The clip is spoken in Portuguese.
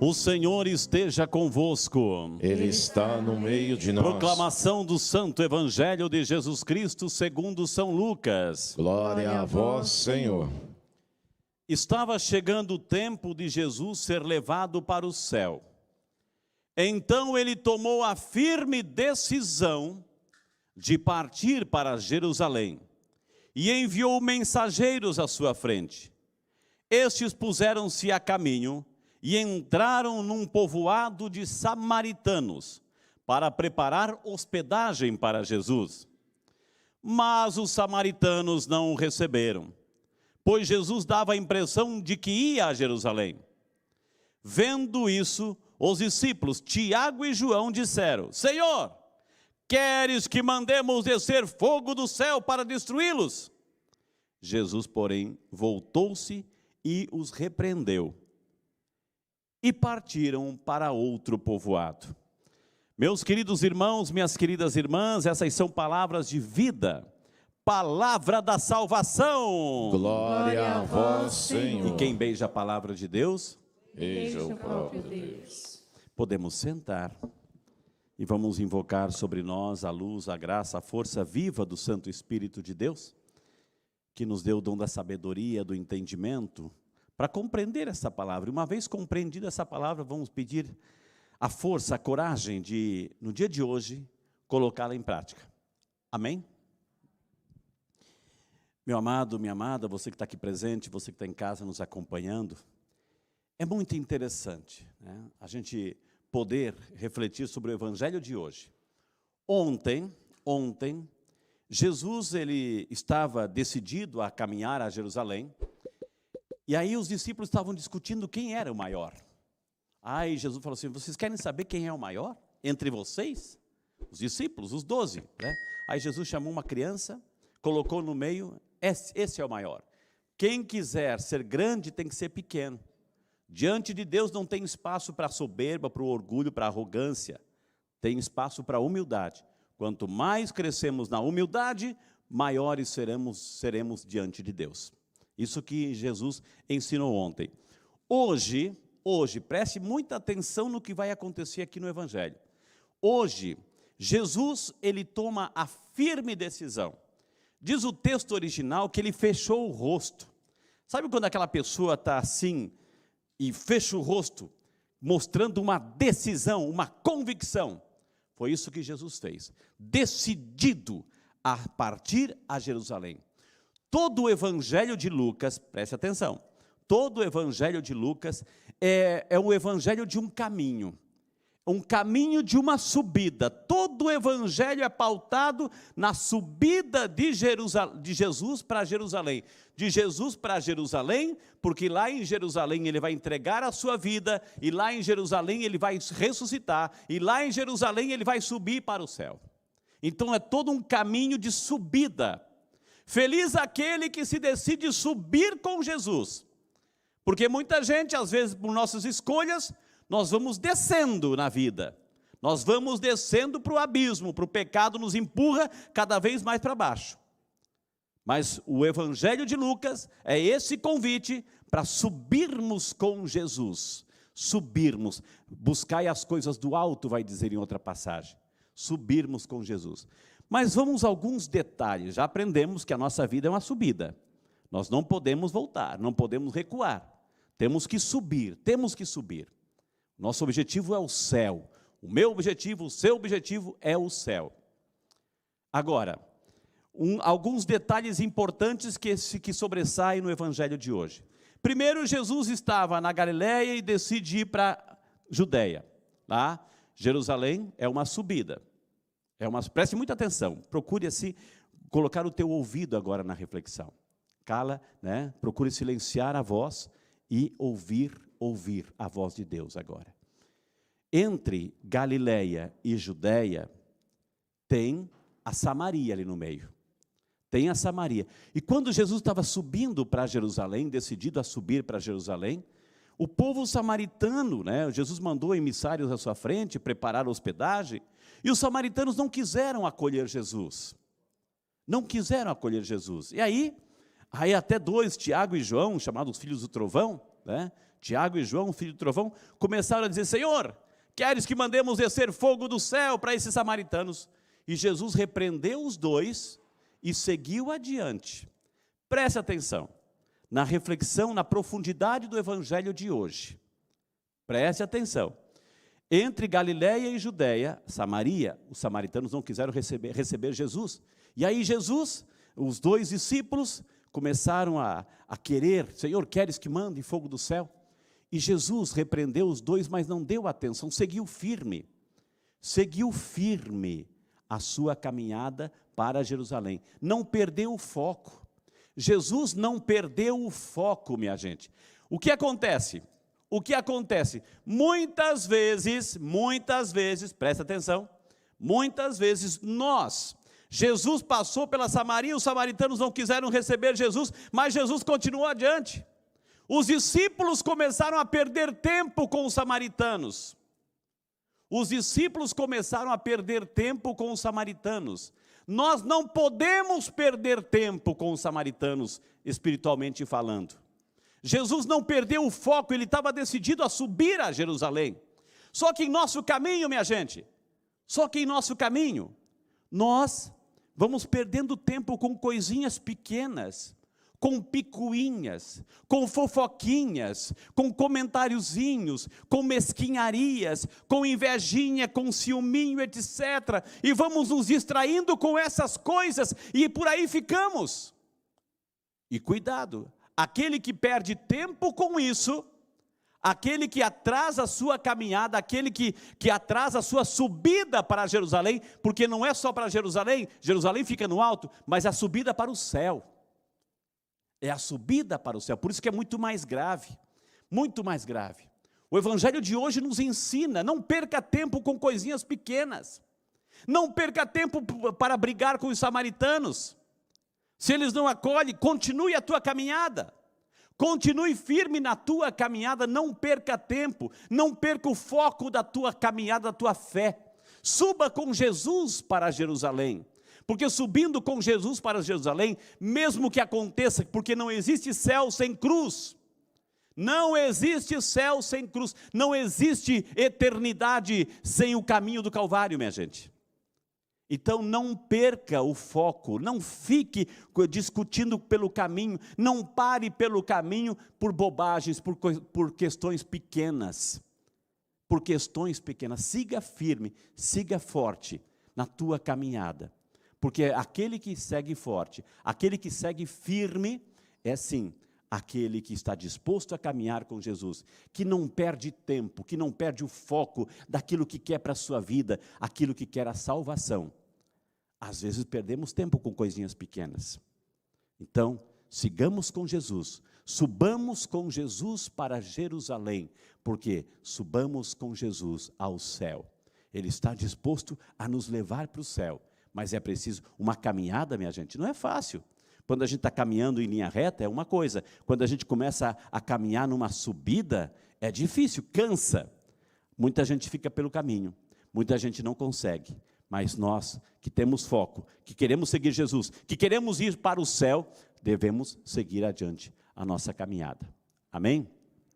O Senhor esteja convosco. Ele está no meio de nós. Proclamação do Santo Evangelho de Jesus Cristo segundo São Lucas. Glória a vós, Senhor. Estava chegando o tempo de Jesus ser levado para o céu. Então ele tomou a firme decisão de partir para Jerusalém e enviou mensageiros à sua frente. Estes puseram-se a caminho e entraram num povoado de samaritanos para preparar hospedagem para Jesus. Mas os samaritanos não o receberam, pois Jesus dava a impressão de que ia a Jerusalém. Vendo isso, os discípulos Tiago e João disseram: Senhor, queres que mandemos descer fogo do céu para destruí-los? Jesus, porém, voltou-se e os repreendeu. E partiram para outro povoado. Meus queridos irmãos, minhas queridas irmãs, essas são palavras de vida, palavra da salvação. Glória a vós, Senhor. E quem beija a palavra de Deus? Beija o próprio Deus. Podemos sentar e vamos invocar sobre nós a luz, a graça, a força viva do Santo Espírito de Deus, que nos deu o dom da sabedoria, do entendimento, para compreender essa palavra. Uma vez compreendida essa palavra, vamos pedir a força, a coragem de, no dia de hoje, colocá-la em prática. Amém? Meu amado, minha amada, você que está aqui presente, você que está em casa nos acompanhando, é muito interessante, né, a gente poder refletir sobre o Evangelho de hoje. Ontem, Jesus ele estava decidido a caminhar a Jerusalém. E aí os discípulos estavam discutindo quem era o maior. Aí Jesus falou assim: vocês querem saber quem é o maior entre vocês? Os discípulos, os 12, né? Aí Jesus chamou uma criança, colocou no meio, esse é o maior. Quem quiser ser grande tem que ser pequeno. Diante de Deus não tem espaço para a soberba, para o orgulho, para a arrogância. Tem espaço para a humildade. Quanto mais crescemos na humildade, maiores seremos diante de Deus. Isso que Jesus ensinou ontem. Hoje, preste muita atenção no que vai acontecer aqui no Evangelho. Hoje, Jesus, ele toma a firme decisão. Diz o texto original que ele fechou o rosto. Sabe quando aquela pessoa está assim e fecha o rosto, mostrando uma decisão, uma convicção? Foi isso que Jesus fez. Decidido a partir a Jerusalém. Todo o Evangelho de Lucas, preste atenção, todo o Evangelho de Lucas é o Evangelho de um caminho de uma subida. Todo o Evangelho é pautado na subida de Jesus para Jerusalém. De Jesus para Jerusalém, porque lá em Jerusalém ele vai entregar a sua vida, e lá em Jerusalém ele vai ressuscitar, e lá em Jerusalém ele vai subir para o céu. Então é todo um caminho de subida. Feliz aquele que se decide subir com Jesus, porque muita gente, às vezes, por nossas escolhas, nós vamos descendo na vida, nós vamos descendo para o abismo, para o pecado nos empurra cada vez mais para baixo. Mas o Evangelho de Lucas é esse convite para subirmos com Jesus, subirmos, buscai as coisas do alto, vai dizer em outra passagem, subirmos com Jesus. Mas vamos a alguns detalhes. Já aprendemos que a nossa vida é uma subida. Nós não podemos voltar, não podemos recuar. Temos que subir, temos que subir. Nosso objetivo é o céu. O meu objetivo, o seu objetivo é o céu. Agora, alguns detalhes importantes que sobressaem no Evangelho de hoje. Primeiro, Jesus estava na Galileia e decide ir para Judeia. Lá, Jerusalém é uma subida. Preste muita atenção, procure assim, colocar o teu ouvido agora na reflexão. Cala, né? Procure silenciar a voz e ouvir a voz de Deus agora. Entre Galileia e Judeia, tem a Samaria ali no meio. Tem a Samaria. E quando Jesus estava subindo para Jerusalém, decidido a subir para Jerusalém, o povo samaritano, né, Jesus mandou emissários à sua frente, preparar a hospedagem, e os samaritanos não quiseram acolher Jesus. Não quiseram acolher Jesus. E aí até dois, Tiago e João, chamados filhos do trovão, né, Tiago e João, filho de trovão, começaram a dizer: Senhor, queres que mandemos descer fogo do céu para esses samaritanos? E Jesus repreendeu os dois e seguiu adiante. Preste atenção na reflexão, na profundidade do evangelho de hoje. Preste atenção. Entre Galiléia e Judéia, Samaria, os samaritanos não quiseram receber Jesus. E aí Jesus, os dois discípulos, começaram a querer: Senhor, queres que mande fogo do céu? E Jesus repreendeu os dois, mas não deu atenção, seguiu firme a sua caminhada para Jerusalém. Não perdeu o foco. Jesus não perdeu o foco, minha gente. O que acontece? Muitas vezes, presta atenção, muitas vezes Jesus passou pela Samaria, os samaritanos não quiseram receber Jesus, mas Jesus continuou adiante. Os discípulos começaram a perder tempo com os samaritanos. Nós não podemos perder tempo com os samaritanos, espiritualmente falando. Jesus não perdeu o foco, ele estava decidido a subir a Jerusalém. Só que em nosso caminho, minha gente, nós vamos perdendo tempo com coisinhas pequenas, com picuinhas, com fofoquinhas, com comentáriozinhos, com mesquinharias, com invejinha, com ciúminho, etc. E vamos nos distraindo com essas coisas e por aí ficamos. E cuidado, aquele que perde tempo com isso, aquele que atrasa a sua caminhada, aquele que atrasa a sua subida para Jerusalém, porque não é só para Jerusalém, Jerusalém fica no alto, mas a subida para o céu. É a subida para o céu, por isso que é muito mais grave, muito mais grave. O evangelho de hoje nos ensina: não perca tempo com coisinhas pequenas, não perca tempo para brigar com os samaritanos. Se eles não acolhem, continue a tua caminhada, continue firme na tua caminhada, não perca tempo, não perca o foco da tua caminhada, da tua fé. Suba com Jesus para Jerusalém. Porque subindo com Jesus para Jerusalém, mesmo que aconteça, porque não existe céu sem cruz, não existe céu sem cruz, não existe eternidade sem o caminho do Calvário, minha gente. Então não perca o foco, não fique discutindo pelo caminho, não pare pelo caminho por bobagens, por questões pequenas, siga firme, siga forte na tua caminhada. Porque aquele que segue forte, aquele que segue firme, é sim, aquele que está disposto a caminhar com Jesus, que não perde tempo, que não perde o foco daquilo que quer para a sua vida, aquilo que quer a salvação. Às vezes perdemos tempo com coisinhas pequenas. Então, sigamos com Jesus, subamos com Jesus para Jerusalém, porque subamos com Jesus ao céu. Ele está disposto a nos levar para o céu. Mas é preciso uma caminhada, minha gente, não é fácil. Quando a gente está caminhando em linha reta é uma coisa, quando a gente começa a caminhar numa subida, é difícil, cansa. Muita gente fica pelo caminho, muita gente não consegue. Mas nós que temos foco, que queremos seguir Jesus, que queremos ir para o céu, devemos seguir adiante a nossa caminhada. Amém?